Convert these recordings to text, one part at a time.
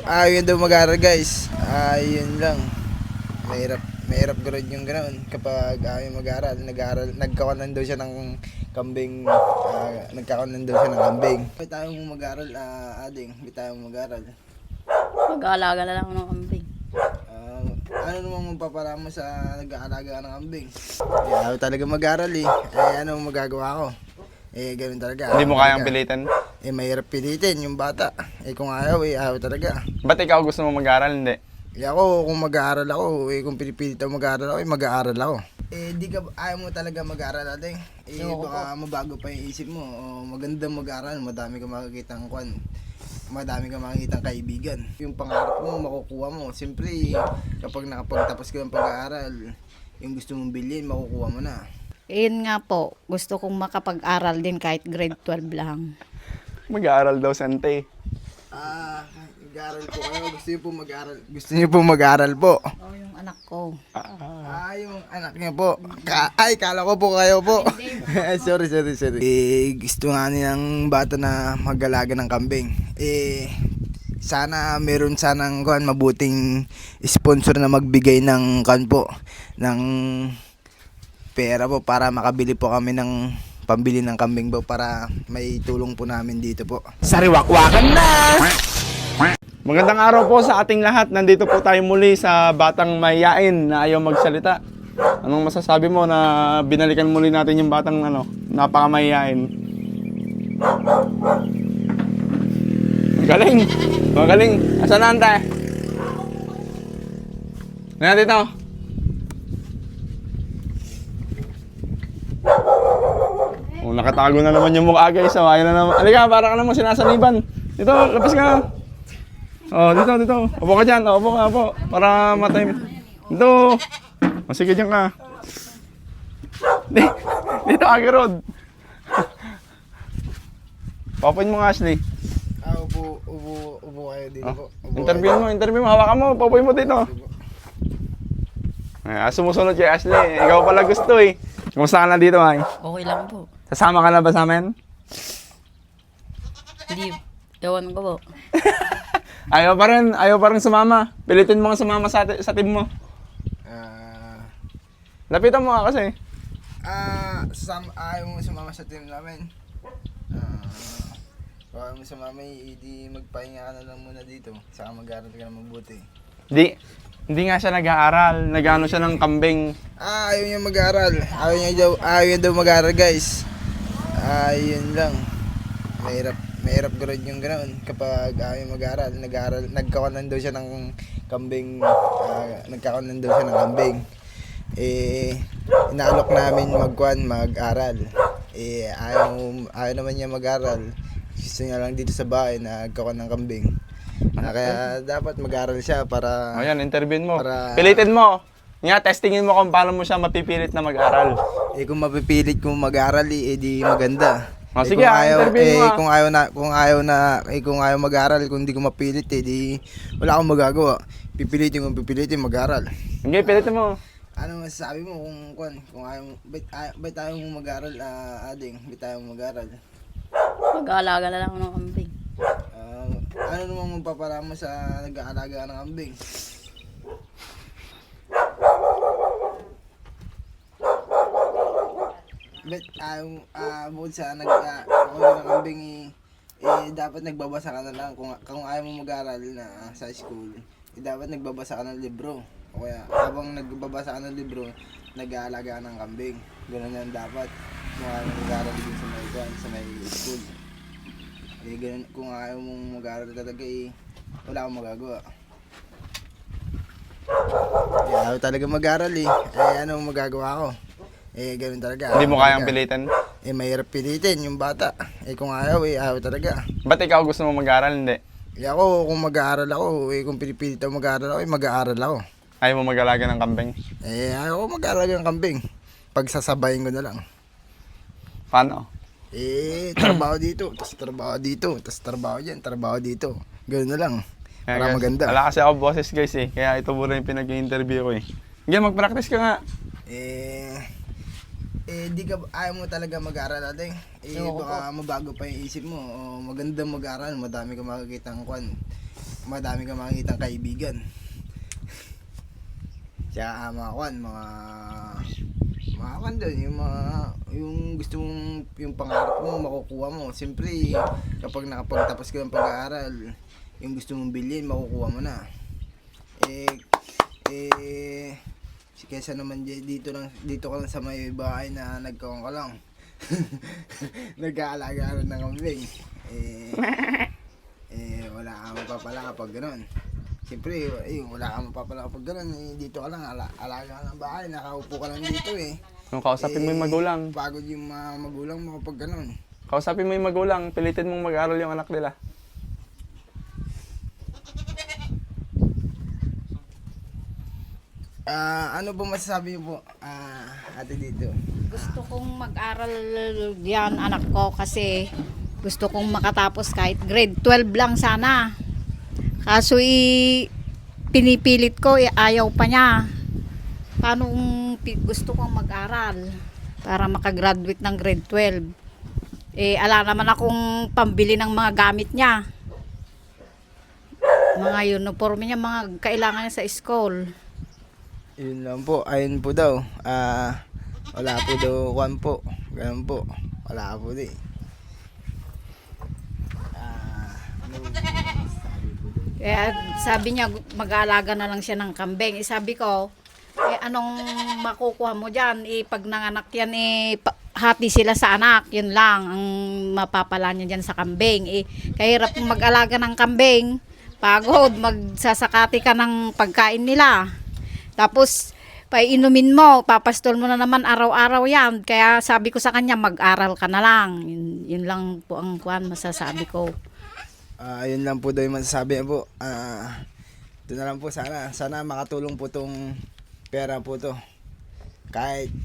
Yun daw mag-aaral guys. Yun lang. Mahirap gawin yung ganoon kapag ayaw mag-aaral. Nagkakaroon daw siya ng kambing. Nagkakaroon daw siya ng kambing. May tayong mag-aaral, ading. May tayong mag-aaral. Mag-aalaga na lang ako ng kambing. Ano namang mapapala mo sa nag-aalaga ng kambing? Ayaw talaga mag-aaral eh. Ano magagawa ko? Ganun talaga. Hindi mo kayang pilitin? Mahirap pilitin yung bata. Kung ayaw, ayaw talaga. Ba't ikaw gusto mo mag-aral? Hindi. Ako, kung mag-aaral ako, kung pinipilit ako mag-aaral ako, mag-aaral ako. Di ka, ayaw mo talaga mag-aaral natin. Baka mabago pa yung isip mo. Maganda mag-aaral, madami ka makikitang kwan. Madami ka makikitang kaibigan. Yung pangarap mo, makukuha mo. Siyempre, kapag nakapagtapos ka ng pag-aaral, yung gusto mong bilhin, makukuha mo na. Yun nga po, gusto kong makapag-aral din kahit grade 12 lang. Mag-aaral daw si Ante. Mag-aaral po kayo. Gusto niyo po mag-aaral? Gusto niyo po mag-aaral po? Yung anak ko. Yung anak niya po. Kala ko po kayo po. sorry. Gusto nga nilang bata na mag-alaga ng kambing. Sana meron sanang mabuting sponsor na magbigay ng ng pera po para makabili po kami ng pambili ng kambing po para may tulong po namin dito po. Sariwakwakan na! Magandang araw po sa ating lahat. Nandito po tayo muli sa Batang Mahiyain na ayaw magsalita. Anong masasabi mo na binalikan muli natin yung batang napakamahiyain? Magaling. Asan na Ante? Ngayon dito. Nakatago na naman yung mukha guys. Ayaw na naman. Halika, para ka naman sinasaniban. Dito, labas ka. Dito. Upo ka dyan. Upo. Para matay. Dito. Sige dyan ka. Dito, Agirod. Papuin mo nga, Ashley. Upo kayo dito po. Interview mo. Hawakan mo. Papuin mo dito. Sumusunod kay Ashley. Ikaw pala gusto eh. Kumusta ka na dito, ay? Okay lang po. Sasama ka na ba sa amin? Hindi, ewan ko po. Ayaw pa rin sumama. Pilitin mo nga sumama sa team mo. Lapitan mo nga kasi. Ayaw mo sumama sa team namin. Ayaw mo sumama, hindi magpahinga ka na lang muna dito. Saka mag-aaral ka na mabuti. Hindi nga siya nag-aaral. Nag-ano siya ng kambing. Ayaw niya mag-aaral. Ayaw niya daw mag-aaral guys. Yun lang. Mahirap gawin yung ganoon kapag ayaw mag-aaral. Nagkakaroon daw siya ng kambing. Nagkakaroon daw siya ng kambing. Inaalok namin mag-aral. Ayaw naman niya mag-aral. Gusto niya lang dito sa bahay na nagkakaroon ng kambing. Kaya dapat mag-aaral siya para... Ayan, interviewin mo. Pilitin mo. Nga, testingin mo kung paano mo siya mapipilit na mag-aral. Kung mapipilit kong mag-aaral, di maganda. Sige, interviewin mo. Kung ayaw mag-aaral, kung hindi ko mapilit, di wala akong magagawa. Pipilitin mag-aaral. Sige, pilitin mo. Ano masasabi mo kung ayaw mo, ba't ayaw mo mag-aaral, ading? Ba't ayaw mo mag-aaral? Mag-aalaga na lang ako ng kambing. Ano namang mapapala mo sa nag-aalaga ng kambing? Bukod sa nag-aalaga ng kambing, dapat nagbabasa ka na lang. Kung ayaw mo mag-aaral na sa school, dapat nagbabasa ka ng libro. O kaya habang nagbabasa ka ng libro, nag-aalaga ka ng kambing. Ganun yan dapat. Kung ayaw mo mag-aaral din sa may school. Ganun, kung ayaw mong mag-aaral talaga, wala akong magagawa. Ayaw talaga mag-aaral anong magagawa ko? Ganun talaga. Hindi mo kayang pilitin? Mahirap pilitin yung bata. Kung ayaw talaga. Ba't ikaw gusto mo mag-aaral? Hindi. Ako, kung mag-aaral ako, kung pinipilit ako mag-aaral ako, mag-aaral ako. Ayaw mo mag-alaga ng kambing? Ayaw ko mag-aaral ng kambing. Pagsasabayin ko na lang. Paano? Trabaho dito, tapos trabaho dyan, trabaho dito. Ganoon na lang. Para Guys, maganda. Wala kasi ako boses guys kaya ito muna yung pinag-interview ko Sige, mag-practice ka nga. Di ka, ayaw mo talaga mag-aaral natin. Baka mabago pa yung isip mo. Maganda mag-aaral, madami ka makikitang madami kang makikitang kaibigan. Tsaka mga kwan doon, yung gusto mong, yung pangarap mo, makukuha mo. Siyempre, kapag nakapagtapos ka ng pag-aaral, yung gusto mong bilhin, makukuha mo na. Kesa naman dito ka lang sa may bahay na nagkawang ka lang. Nag-aalaga ng kambing. Wala kang mapapala kapag gano'n. Siyempre, wala kang mapapala kapag gano'n. Dito ka lang, alaga ka ng bahay, nakaupo ka lang dito eh. Kung kausapin mo yung magulang. Pagod yung mga magulang mo kapag gano'n. Kausapin mo yung magulang, pilitin mong mag-aral yung anak nila. Ano po masasabi niyo po, ate dito? Gusto kong mag-aral yan anak ko kasi gusto kong makatapos kahit grade 12 lang sana. Kaso pinipilit ko, ayaw pa niya. Paano kung gusto kong mag-aral para makagraduate ng grade 12? Ala naman akong pambili ng mga gamit niya. Mga uniforme niya, mga kailangan niya sa school. Yun lang po, ayun po daw. Wala po daw kwan po. Ganun po. Wala po di. Kaya sabi niya mag-aalaga na lang siya ng kambing. Sabi ko, anong makukuha mo dyan? Pag nanganak yan, hati sila sa anak. Yun lang ang mapapala niya dyan sa kambing. Kahirap mag-alaga ng kambing. Pagod, magsasakati ka ng pagkain nila. Tapos, painumin mo, papastol mo na naman araw-araw yan. Kaya sabi ko sa kanya, mag-aral ka na lang. Yun lang po ang masasabi ko. Yun lang po daw yung masasabi po. Ito na lang po sana makatulong po tong pera po to. Kahit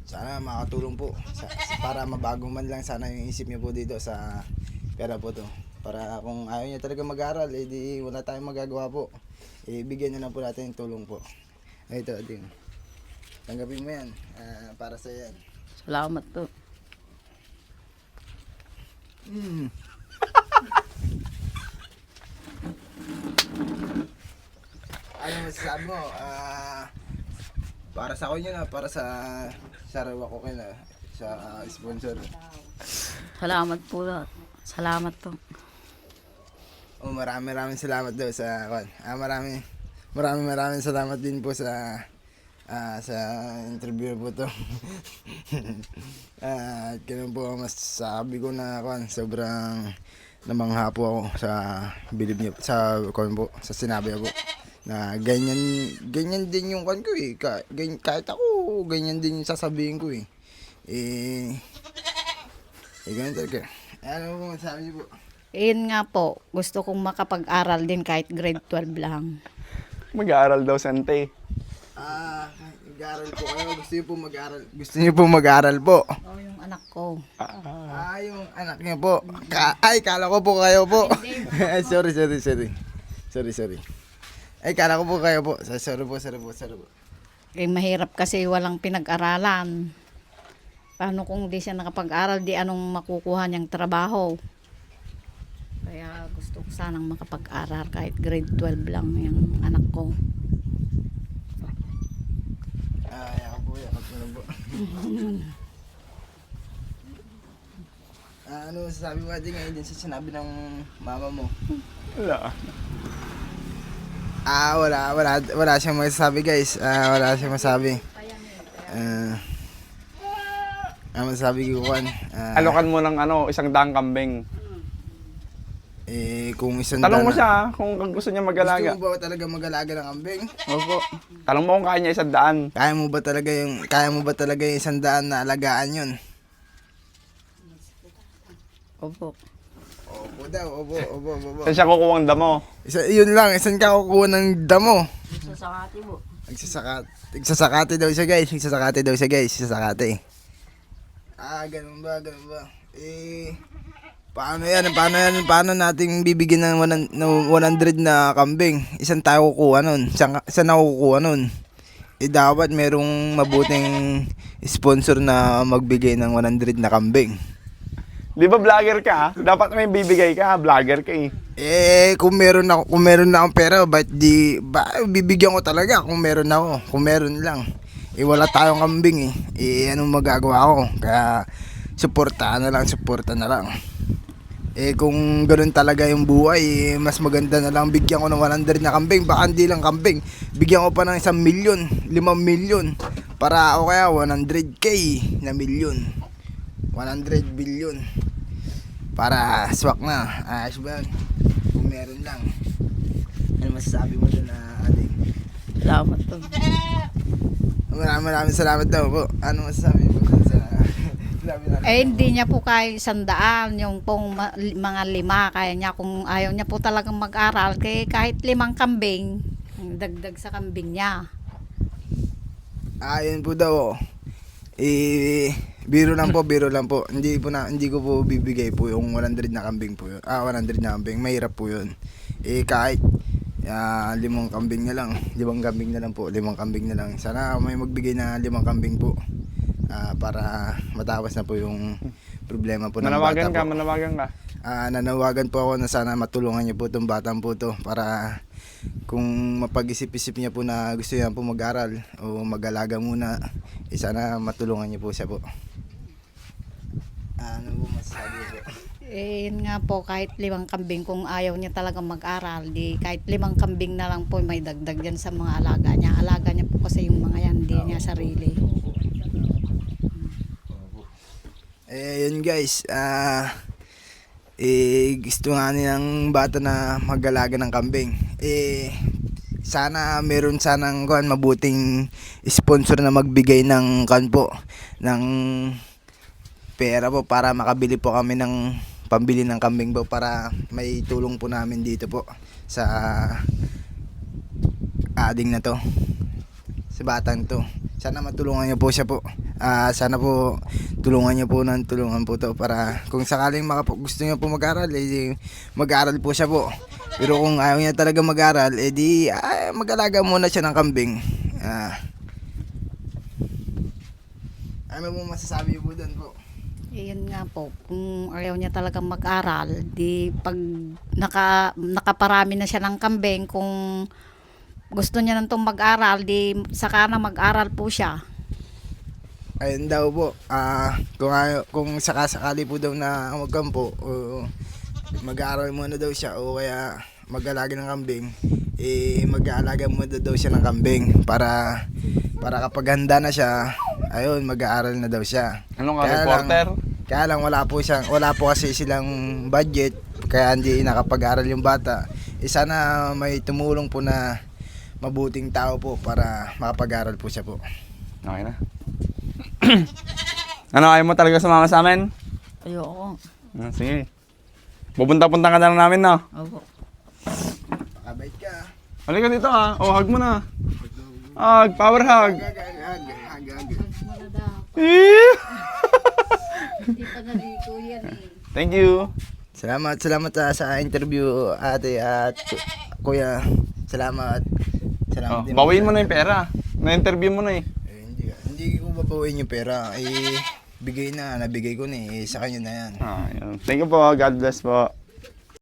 sana makatulong po para mabago man lang sana yung isip niyo po dito sa pera po to. Para kung ayaw niya talaga mag-aral, di wala tayong magagawa po. Bigyan niyo na po natin yung tulong po. Ito, Ading. Tanggapin mo yan. Para sa yan. Salamat po. Ano masasabi mo? Para sa kanya na, para sa Sarawa ko kaya sa sponsor. Salamat po. Salamat po. Maraming salamat daw sa kwan. Maraming salamat din po sa interview po to. At ganun po masasabi ko na kwan, sobrang namangha po ako sa bilib niyo sa kwan po, sa sinabi po na ganyan din yung kwan ko eh. Kahit ako ganyan din yung sasabihin ko eh. Ganun talaga. Ano po masasabi niyo po? Yun nga po, gusto kong makapag-aral din kahit grade 12 lang. Mag-aaral daw, Sante. Mag-aaral po kayo. Gusto niyo po mag-aaral? Gusto niyo po mag-aaral po? Yung anak ko. Yung anak niyo po. Kala ko po kayo po. Sorry. Kala ko po kayo po. Sorry po. Mahirap kasi walang pinag-aralan. Paano kung di siya nakapag-aral, di anong makukuha niyang trabaho? Kaya gusto ko sanang makapag-aral kahit grade 12 lang yung anak ko. Yakap mo lang po. Ano masasabi mo natin ngayon din sa sinabi ng mama mo? Wala siyang masasabi guys. Wala siyang masabi. Ang masasabi ko kan. Alokan mo ng 100 kambing. Kung isang Tanong mo siya kung gusto niya mag-alaga. Gusto mo ba talaga mag-alaga ng kambing? Opo. Tanong mo kung kaya niya 100. Kaya mo ba talaga yung 100 na alagaan yun? Opo. Opo daw, opo. Saan siya kukuha ang damo? Yun lang, saan ka kukuha ng damo? Sasakati mo. Nagsasakate daw siya guys. Sasakate. Ganun ba? Paano nating bibigyan ng 100 na kambing? Isang tayo kukuha nun. Saan ako kukuha nun? Dapat merong mabuting sponsor na magbigay ng 100 na kambing. Di ba vlogger ka? Dapat may bibigay ka, vlogger ka eh. Kung meron na akong pera, bibigyan ko talaga kung meron ako. Kung meron lang. Wala tayong kambing anong magagawa ko? Kaya, suporta na lang. Kung ganoon talaga yung buhay, mas maganda na lang bigyan ko ng 100 na kambing. Baka hindi lang kambing. Bigyan ko pa ng 1 milyon, 5 milyon. Para o kaya 100k na milyon. 100 billion. Para swak na. Ayos ba yan? Kung meron lang. Ano masasabi mo dun Ading? Salamat to. Maraming salamat daw po. Ano masasabi mo dun sa sinabi natin? Hindi niya po kaya 100, yung pong mga 5, kaya niya kung ayaw niya po talagang mag-aral, kahit 5 kambing, dagdag sa kambing niya. Ayun po daw. Biro lang po. Hindi ko po bibigay po yung 100 na kambing po yun. 100 na kambing. Mahirap po yun. Kahit 5 kambing na lang. 5 kambing na lang po. 5 kambing na lang. Sana may magbigay na 5 kambing po. Para matapos na po yung problema po ng bata po. Manawagan ka. Nanawagan po ako na sana matulungan niyo po itong batang po to para kung mapag-isip-isip niya po na gusto niya po mag-aral o mag-alaga muna, sana matulungan niyo po siya po. Ano po masasabi po? Yun nga po, kahit 5 kambing, kung ayaw niya talaga mag-aral, kahit 5 kambing na lang po may dagdag yan sa mga alaga niya. Alaga niya po kasi yung mga yan, hindi niya sarili. Yun guys, gusto nga nilang bata na mag-alaga ng kambing. Sana meron sanang mabuting sponsor na magbigay ng ng pera po para makabili po kami ng pambili ng kambing po para may tulong po namin dito po sa ading na to, sa batang to. Sana matulungan niyo po siya po. Sana po tulungan niyo po to para kung sakaling gusto niyo po mag-aral, mag-aral po siya po. Pero kung ayaw niya talaga mag-aral, mag-alaga muna siya ng kambing. Ano po masasabi niyo po doon po? Yun nga po, kung ayaw niya talagang mag-aral, pag nakaparami na siya ng kambing, kung gusto niya nang mag-aral, saka na mag-aral po siya. Ayun daw po, kung sakasakali po daw na magkampo, mag-aaral muna daw siya o kaya mag-alaga ng kambing, mag-aalaga muna daw siya ng kambing para kapag handa na siya, ayun, mag-aaral na daw siya. Ano ka, reporter? Kaya lang wala po kasi silang budget, kaya hindi nakapag-aral yung bata. Sana may tumulong po na mabuting tao po para makapag-aral po siya po. Okay na. Ano, ayaw mo talaga sumama sa amin? Ayoko. Sige. Pupunta-punta ka na lang namin, no? Opo. Pakabait ka. Halika dito, ha. O, hug mo na. Hug, power hug. Hag. Hindi pa nalito yan Thank you. Salamat sa interview ate at kuya. Salamat din. Bawiin mo na yung pera. Na-interview mo na eh. Hindi ko babawiin yung pera. Nabigay ko na sa kanya na yan. Yun. Thank you po. God bless po.